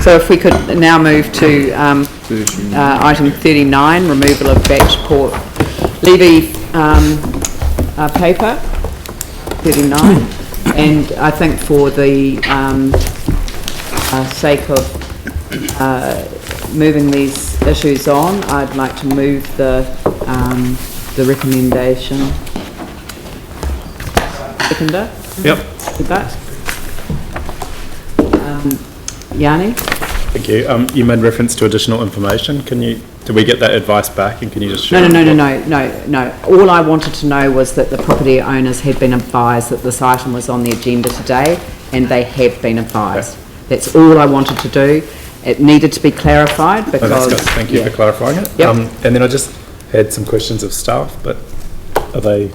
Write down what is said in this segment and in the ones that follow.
So if we could now move to item 39, removal of batch port levy paper, 39. And I think for the sake of moving these issues on, I'd like to move the recommendation. Seconder? Yep. With that. Yanni? Thank you. You made reference to additional information. Do we get that advice back, and can you just share? No. All I wanted to know was that the property owners had been advised that this item was on the agenda today, and they have been advised. Okay. That's all I wanted to do. It needed to be clarified because... Oh, that's good. Thank you for clarifying it. Yep. And then I just had some questions of staff, but are they...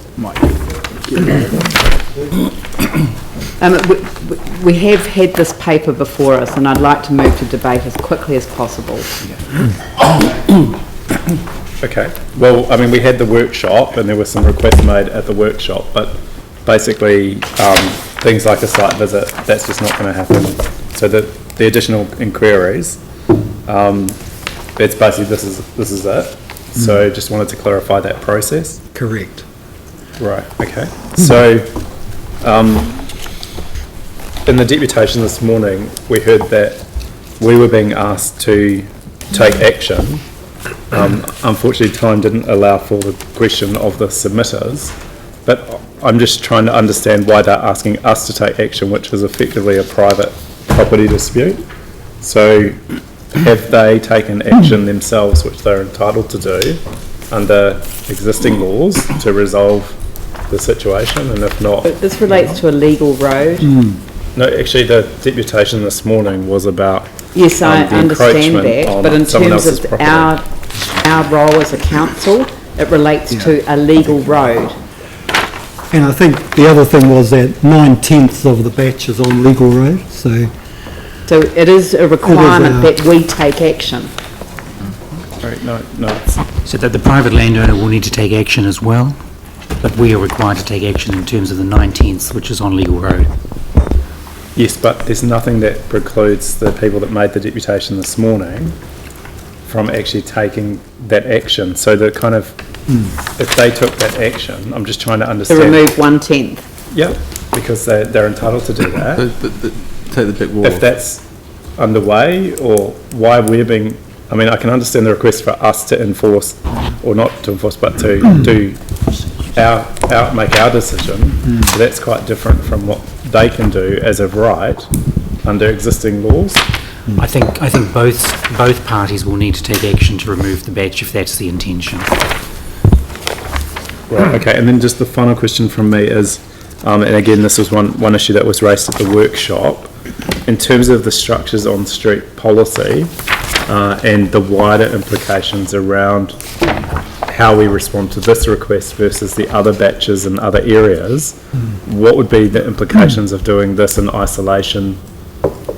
We have had this paper before us, and I'd like to move to debate as quickly as possible. Okay. Well, I mean, we had the workshop, and there were some requests made at the workshop, but basically, things like a site visit, that's just not going to happen. So the additional inquiries, it's basically this is it. So just wanted to clarify that process. Correct. Right. Okay. So. In the deputation this morning, we heard that we were being asked to take action. Unfortunately, time didn't allow for the question of the submitters, but I'm just trying to understand why they're asking us to take action, which is effectively a private property dispute. So have they taken action themselves, which they're entitled to do under existing laws to resolve the situation? And if not... But this relates to a legal road. No, actually the deputation this morning was about yes, I understand that, but in terms of our role as a council, it relates to a legal road. And I think the other thing was that 9/10 of the batch is on legal road, so it is a requirement that we take action. Sorry, no. So that the private landowner will need to take action as well, but we are required to take action in terms of the 9/10, which is on legal road. Yes, but there's nothing that precludes the people that made the deputation this morning from actually taking that action. So the kind of, if they took that action, I'm just trying to understand. To remove 1/10. Yeah, because they're entitled to do that. Take the big wall. If that's underway, or why we're being, I mean, I can understand the request for us to enforce, or not to enforce, but to do make our decision. So that's quite different from what they can do as of right under existing laws. I think both parties will need to take action to remove the batch if that's the intention. Right. Okay. And then just the final question from me is, and again, this was one issue that was raised at the workshop, in terms of the structures on street policy and the wider implications around how we respond to this request versus the other batches in other areas, what would be the implications of doing this in isolation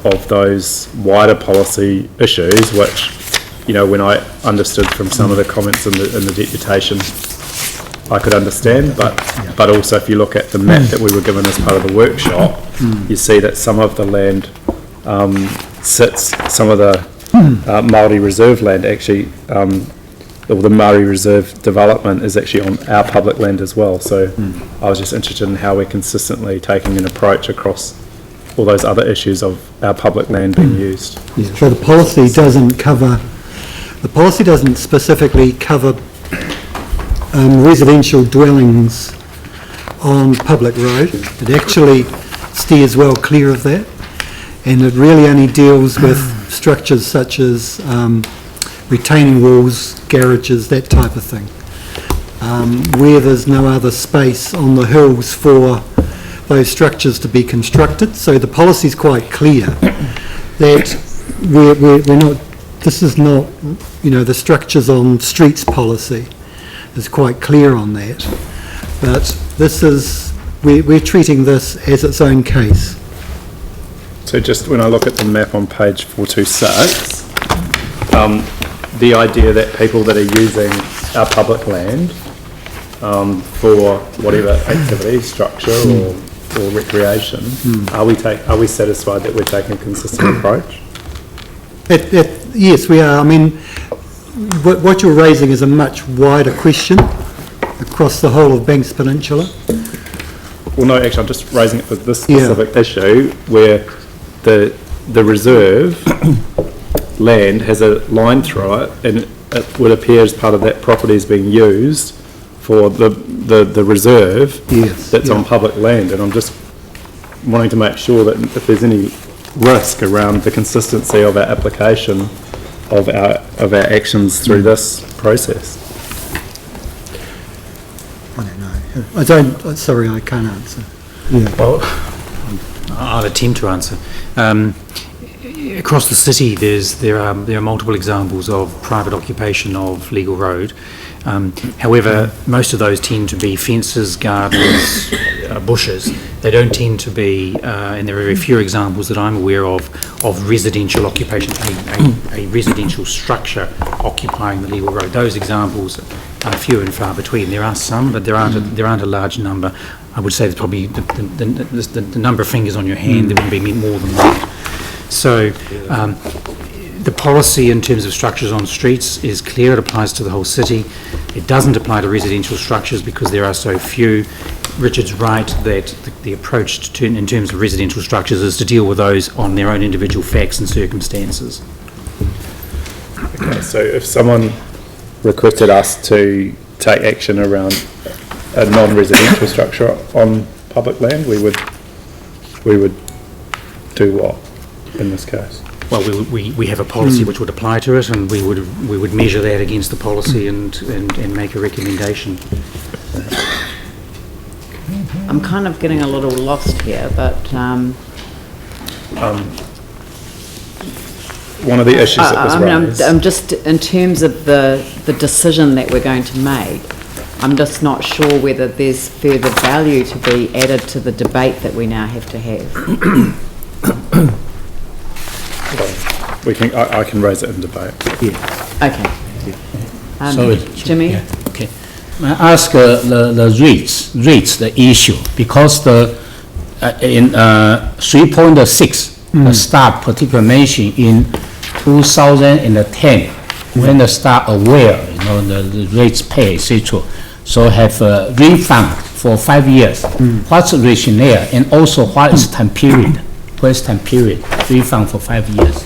of those wider policy issues, which, you know, when I understood from some of the comments in the deputation, I could understand, but also if you look at the map that we were given as part of the workshop, you see that some of the land some of the Māori reserve land actually, or the Māori Reserve development is actually on our public land as well. So I was just interested in how we're consistently taking an approach across all those other issues of our public land being used. Yeah. So the policy doesn't specifically cover residential dwellings on public road. It actually steers well clear of that, and it really only deals with structures such as retaining walls, garages, that type of thing, where there's no other space on the hills for those structures to be constructed. So the policy is quite clear that we're not, this is not, you know, the structures on streets policy is quite clear on that, but this is, we're treating this as its own case. So just when I look at the map on page 426, the idea that people that are using our public land for whatever activity, structure or recreation, are we satisfied that we're taking a consistent approach? Yes, we are. I mean, what you're raising is a much wider question across the whole of Banks Peninsula. Well, no, actually, I'm just raising it for this specific issue where the reserve land has a line through it, and it would appear as part of that property is being used for the reserve that's on public land, and I'm just wanting to make sure that if there's any risk around the consistency of our application of our actions through this process. I don't know. Sorry, I can't answer. Yeah. Well, I'll attempt to answer. Across the city, there are multiple examples of private occupation of legal road. However, most of those tend to be fences, gardens, bushes. They don't tend to be, and there are very few examples that I'm aware of residential occupation, a residential structure occupying the legal road. Those examples are few and far between. There are some, but there aren't a large number. I would say there's probably the number of fingers on your hand, there wouldn't be more than that. So the policy in terms of structures on streets is clear. It applies to the whole city. It doesn't apply to residential structures because there are so few. Richard's right that the approach in terms of residential structures is to deal with those on their own individual facts and circumstances. Okay, so if someone requested us to take action around a non-residential structure on public land, we would do what in this case? Well, we have a policy which would apply to it, and we would measure that against the policy and make a recommendation. I'm kind of getting a little lost here, but one of the issues that was raised. I'm just, in terms of the decision that we're going to make, I'm just not sure whether there's further value to be added to the debate that we now have to have. I can raise it in debate. Okay. Sorry. Jimmy? Yeah, okay. I ask the rates, the issue, because in 3.6, the staff particularly mentioned in 2010, when the staff aware, the rates pay, etc. So have a refund for 5 years. What's the rationale, and also what is time period? First time period, refund for 5 years.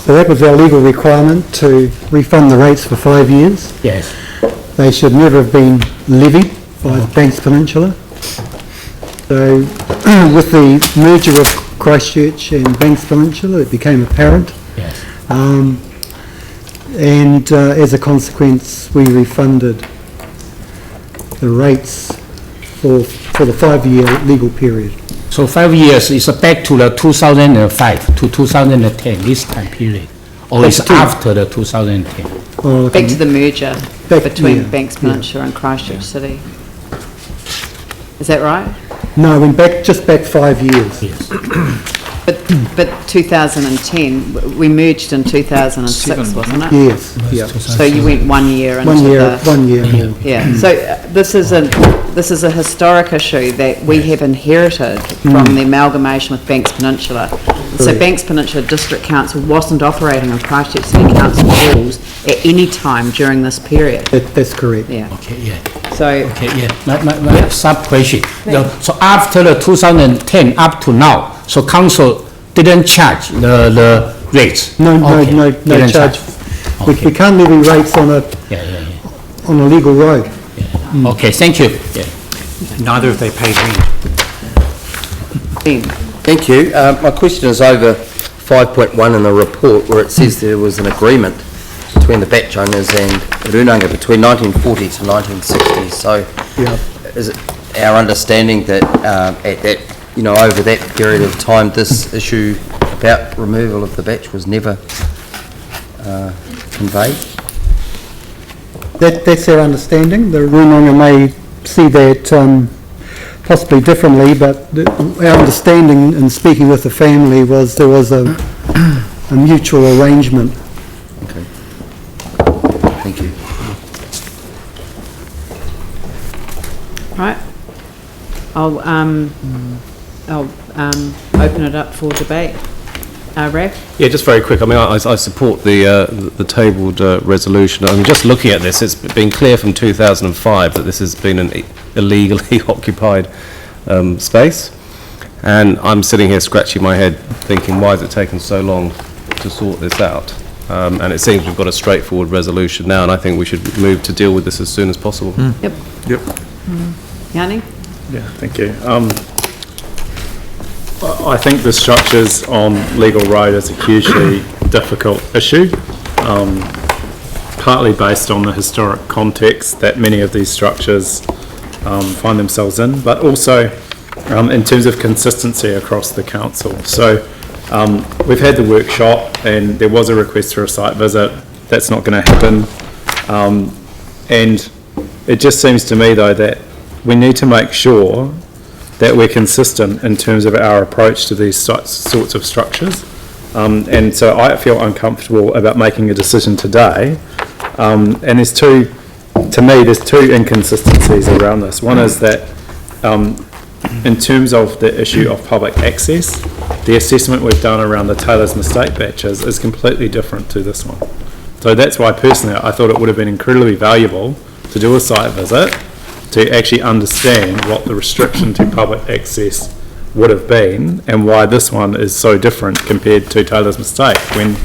So that was our legal requirement, to refund the rates for 5 years. Yes. They should never have been levied by the Banks Peninsula. So with the merger of Christchurch and Banks Peninsula, it became apparent. Yes. And as a consequence, we refunded the rates for the 5-year legal period. So 5 years is back to the 2005 to 2010, this time period, or it's after the 2010? Back to the merger between yeah, Banks Peninsula and Christchurch City. Is that right? No, we went just back 5 years. Yes. But 2010, we merged in 2006, wasn't it? Yes, yeah. So you went 1 year into 1 year, the... 1 year. Yeah, so this is a historic issue that we have inherited from the amalgamation with Banks Peninsula. So Banks Peninsula District Council wasn't operating on Christchurch City Council rules at any time during this period. That's correct. Yeah. Okay, yeah. So Okay, yeah. My sub-question. So after the 2010 up to now, so council didn't charge the rates? No Didn't charge. We can't levy rates on a legal road. Okay, thank you. Yeah. Neither have they paid rent. Ben, Thank you. My question is over 5.1 in the report, where it says there was an agreement between the batch owners and Runanga between 1940 to 1960. So is it our understanding that at that, over that period of time, this issue about removal of the batch was never conveyed? That's our understanding. The Runanga may see that possibly differently, but our understanding in speaking with the family was there was a mutual arrangement. Okay. Thank you. right? I'll open it up for debate. Raf? Yeah, just very quick. I mean, I support the tabled resolution. I mean, just looking at this, it's been clear from 2005 that this has been an illegally occupied space. And I'm sitting here scratching my head thinking, why has it taken so long to sort this out? And it seems we've got a straightforward resolution now, and I think we should move to deal with this as soon as possible. Yep. Yep. Yanni? Yeah, thank you. I think the structures on Legal Road is a hugely difficult issue, partly based on the historic context that many of these structures find themselves in, but also in terms of consistency across the council. So we've had the workshop and there was a request for a site visit. That's not going to happen. And it just seems to me, though, that we need to make sure that we're consistent in terms of our approach to these sorts of structures. And so I feel uncomfortable about making a decision today. And there's two inconsistencies around this. One is that in terms of the issue of public access, the assessment we've done around the Taylor's mistake batches is completely different to this one. So that's why personally I thought it would have been incredibly valuable to do a site visit to actually understand what the restriction to public access would have been and why this one is so different compared to Taylor's mistake. When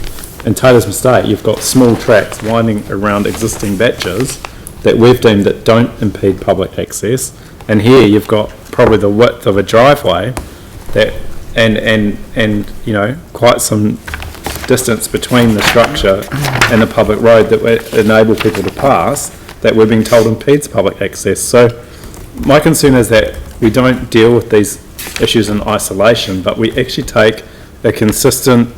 in Taylor's mistake you've got small tracks winding around existing batches that we've deemed that don't impede public access, and here you've got probably the width of a driveway that and you know, quite some distance between the structure and the public road that would enable people to pass that we're being told impedes public access. So my concern is that we don't deal with these issues in isolation, but we actually take a consistent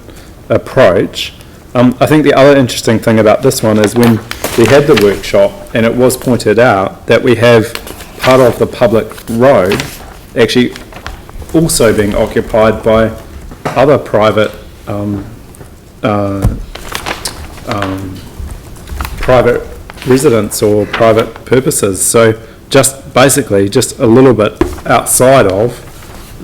approach. I think the other interesting thing about this one is when we had the workshop and it was pointed out that we have part of the public road actually also being occupied by other private private residents or private purposes. So just basically just a little bit outside of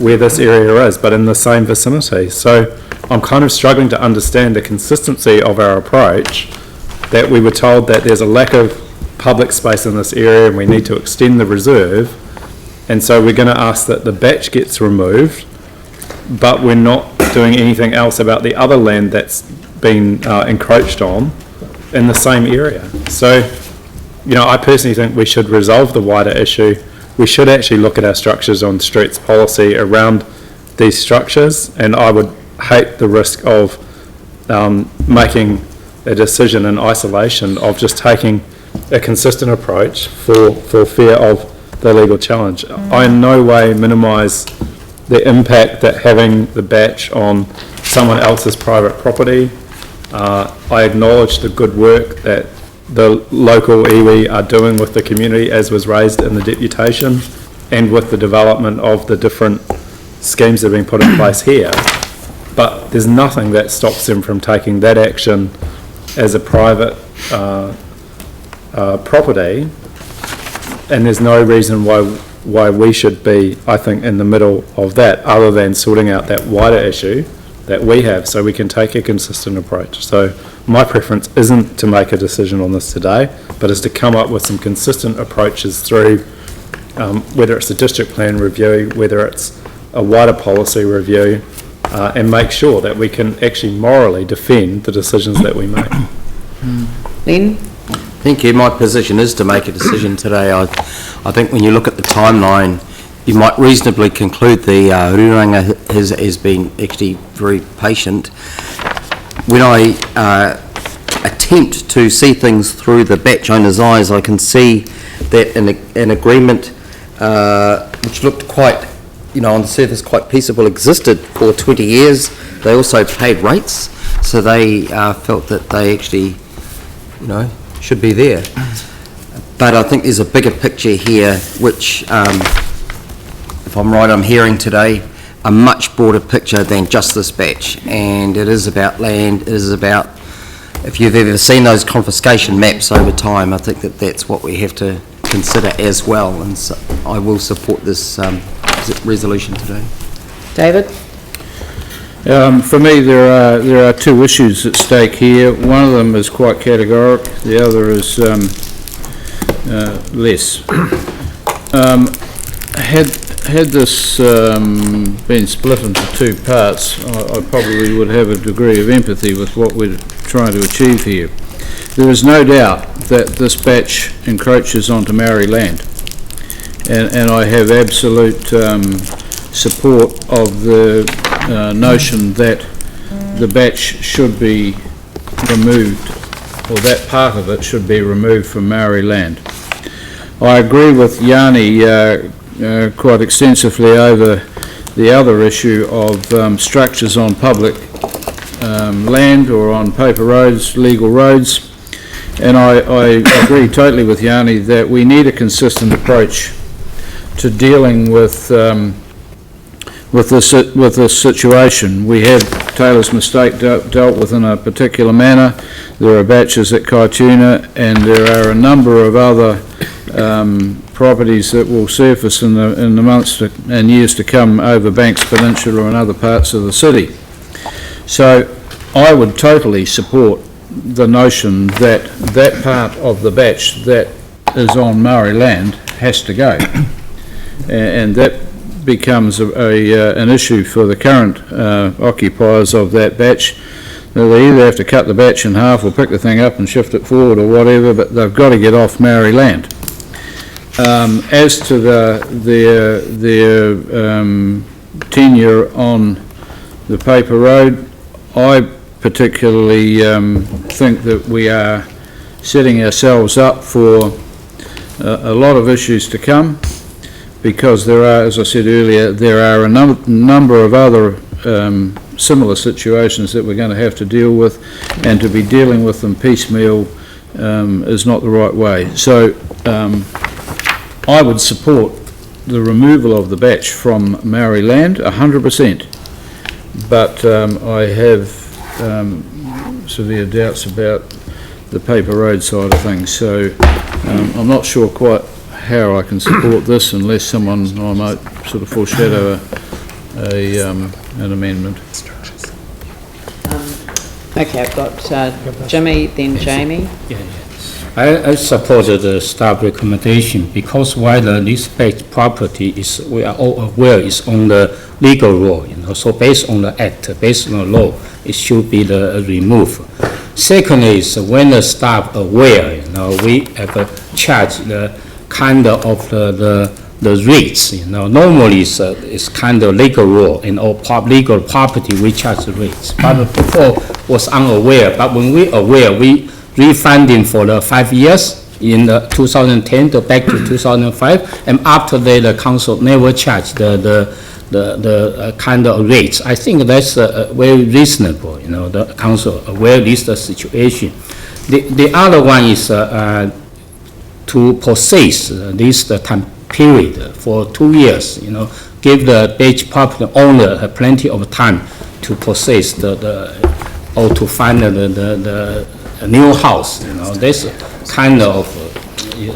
where this area is, but in the same vicinity. So I'm kind of struggling to understand the consistency of our approach, that we were told that there's a lack of public space in this area and we need to extend the reserve, and so we're going to ask that the batch gets removed, but we're not doing anything else about the other land that's been encroached on in the same area. So, you know, I personally think we should resolve the wider issue. We should actually look at our structures on streets policy around these structures, and I would hate the risk of making a decision in isolation of just taking a consistent approach for fear of the legal challenge. I in no way minimise the impact that having the batch on someone else's private property. I acknowledge the good work that the local iwi are doing with the community, as was raised in the deputation, and with the development of the different schemes that are being put in place here. But there's nothing that stops them from taking that action as a private property, and there's no reason why we should be, I think, in the middle of that, other than sorting out that wider issue that we have, so we can take a consistent approach. So my preference isn't to make a decision on this today, but is to come up with some consistent approaches through, whether it's a district plan review, whether it's a wider policy review, and make sure that we can actually morally defend the decisions that we make. Len? Thank you. My position is to make a decision today. I think when you look at the timeline, you might reasonably conclude the Ruranga has been actually very patient. When I attempt to see things through the batch owner's eyes, I can see that an agreement which looked quite, you know, on the surface quite peaceable, existed for 20 years. They also paid rates, so they felt that they actually, you know, should be there. But I think there's a bigger picture here, which, if I'm right, I'm hearing today, a much broader picture than just this batch. And it is about land, it is about, if you've ever seen those confiscation maps over time, I think that that's what we have to consider as well. And so I will support this resolution today. David? For me, there are two issues at stake here. One of them is quite categoric, the other is less. Had this been split into two parts, I probably would have a degree of empathy with what we're trying to achieve here. There is no doubt that this batch encroaches onto Maori land, and I have absolute support of the notion that the batch should be removed, or that part of it should be removed from Maori land. I agree with Yanni quite extensively over the other issue of structures on public land or on paper roads, legal roads, and I agree totally with Yanni that we need a consistent approach to dealing with this situation. We had Taylor's mistake dealt with in a particular manner. There are batches at Kaituna, and there are a number of other properties that will surface in the months and years to come over Banks Peninsula and other parts of the city. So I would totally support the notion that that part of the batch that is on Maori land has to go, and that becomes an issue for the current occupiers of that batch. They either have to cut the batch in half or pick the thing up and shift it forward or whatever, but they've got to get off Maori land. As to their tenure on the paper road, I particularly think that we are setting ourselves up for a lot of issues to come, because there are, as I said earlier, there are a number of other similar situations that we're going to have to deal with, and to be dealing with them piecemeal is not the right way. So I would support the removal of the batch from Maori land 100%, but I have severe doubts about the paper road side of things, so I'm not sure quite how I can support this unless I might sort of foreshadow an amendment. Okay, I've got Jimmy, then Jamie. I supported the staff recommendation because while this batch property is, we are all aware, is on the legal law, so based on the act, based on the law, it should be removed. Secondly is when the staff aware, we have charged the kind of the rates, normally it's kind of legal law and all legal property we charge the rates. But before was unaware, but when we aware, we refunding for the 5 years in 2010 to back to 2005, and after that the council never charged the kind of rates. I think that's very reasonable. The council aware this the situation. The other one is to possess this time period for 2 years. Give the batch property owner plenty of time to possess or to find the new house. This kind of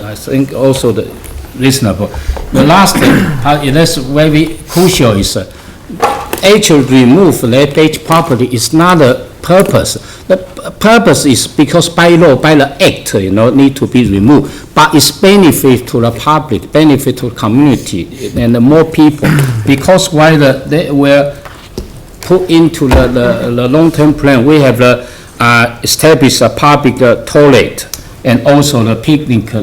I think also the reasonable. The last thing that's very crucial is actually remove that batch property is not a purpose. The purpose is because by law, by the act, need to be removed. But it's benefit to the public, benefit to the community, and the more people. Because while they were put into the long-term plan, we have established a public toilet and also the picnic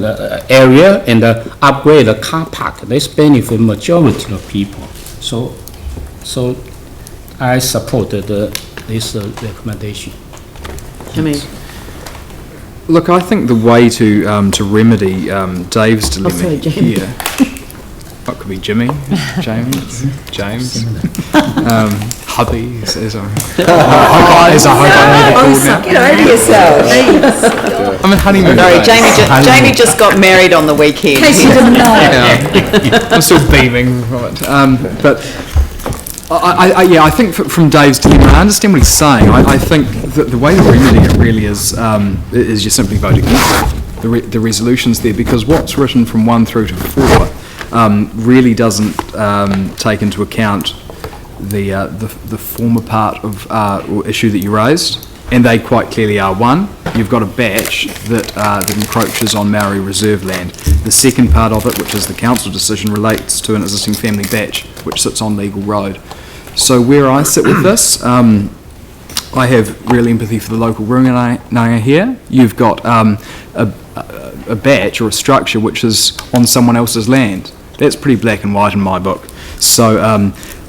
area and upgrade the car park. This benefit majority of people. So I supported this recommendation. Jimmy. Look, I think the way to remedy Dave's dilemma here, what could be Jimmy, James, hubby, as I hope I may be called now. Get over yourself. I'm in honeymoon. Sorry, phase. Jamie just got married on the weekend. In case you didn't know. Yeah. I'm still beaming, right? But I think from Dave's dilemma, I understand what he's saying. I think that the way to remedy it really is just simply voting against the resolutions there, because what's written from 1 through to 4 really doesn't take into account the former part of or issue that you raised, and they quite clearly are. One, you've got a batch that encroaches on Maori reserve land. The second part of it, which is the council decision, relates to an existing family batch which sits on legal road. So where I sit with this, I have real empathy for the local runanga here. You've got a batch or a structure which is on someone else's land. That's pretty black and white in my book. So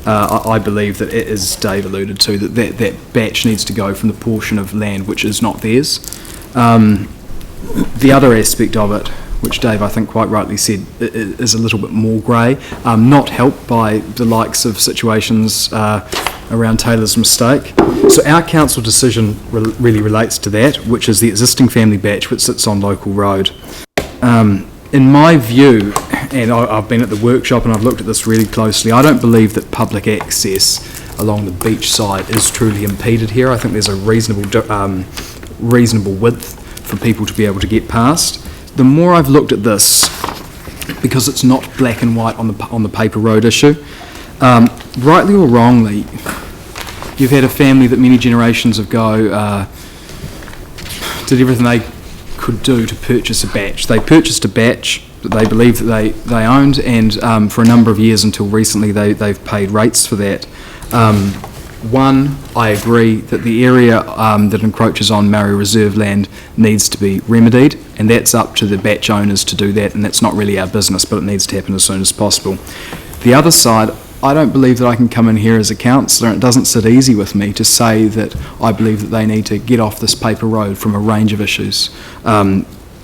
I believe that, as Dave alluded to, that batch needs to go from the portion of land which is not theirs. The other aspect of it, which Dave I think quite rightly said, is a little bit more grey, not helped by the likes of situations around Taylor's mistake. So our council decision really relates to that, which is the existing family batch which sits on local road. In my view, and I've been at the workshop and I've looked at this really closely, I don't believe that public access along the beach side is truly impeded here. I think there's a reasonable width for people to be able to get past. The more I've looked at this, because it's not black and white on the paper road issue, rightly or wrongly, you've had a family that many generations ago did everything they could do to purchase a batch. They purchased a batch that they believed that they owned, and for a number of years until recently they've paid rates for that. One, I agree that the area that encroaches on Maori reserve land needs to be remedied, and that's up to the batch owners to do that, and that's not really our business, but it needs to happen as soon as possible. The other side, I don't believe that I can come in here as a councillor, and it doesn't sit easy with me to say that I believe that they need to get off this paper road from a range of issues.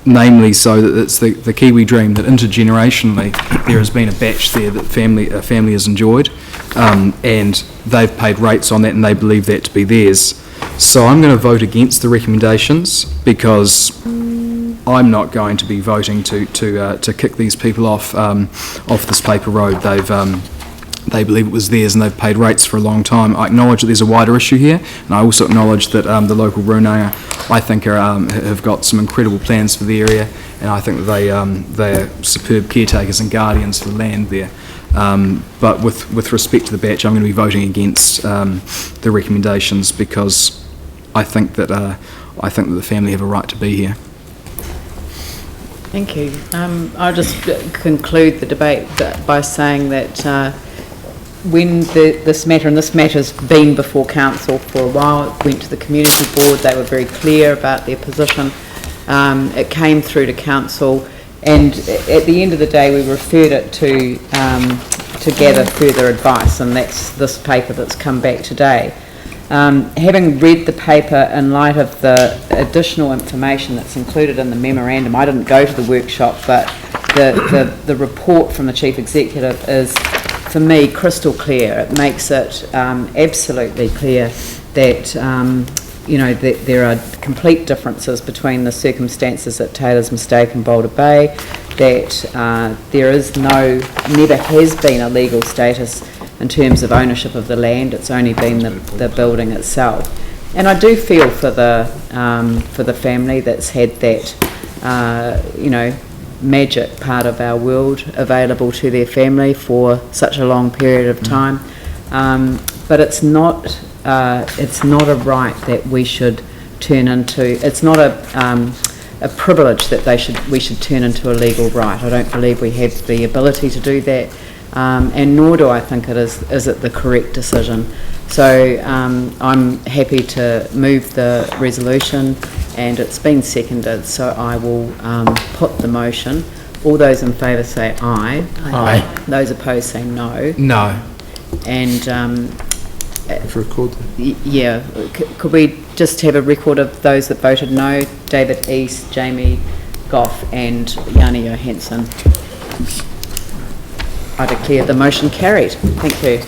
Namely, so that it's the Kiwi dream that intergenerationally there has been a batch there that a family has enjoyed, and they've paid rates on that and they believe that to be theirs. So I'm going to vote against the recommendations, because I'm not going to be voting to kick these people off this paper road. They believe it was theirs and they've paid rates for a long time. I acknowledge that there's a wider issue here, and I also acknowledge that the local runanga, I think, have got some incredible plans for the area, and I think that they're superb caretakers and guardians for the land there. But with respect to the batch, I'm going to be voting against the recommendations, because I think that the family have a right to be here. Thank you. I'll just conclude the debate by saying that when this matter's been before council for a while, it went to the community board, they were very clear about their position. It came through to council, and at the end of the day we referred it to gather further advice, and that's this paper that's come back today. Having read the paper in light of the additional information that's included in the memorandum, I didn't go to the workshop, but the report from the Chief Executive is, for me, crystal clear. It makes it absolutely clear that that there are complete differences between the circumstances at Taylor's Mistake and Boulder Bay, that there is never has been a legal status in terms of ownership of the land. It's only been the building itself. And I do feel for the family that's had that magic part of our world available to their family for such a long period of time, but it's not a right that we should turn into. It's not a privilege that we should turn into a legal right. I don't believe we have the ability to do that, and nor do I think it is it the correct decision. So I'm happy to move the resolution, and it's been seconded, so I will put the motion. All those in favour say aye. Aye. Those opposed say no. No. And For record. yeah, could we just have a record of those that voted no? David East, Jamie Goff and Yanni Johansson. I declare the motion carried. Thank you.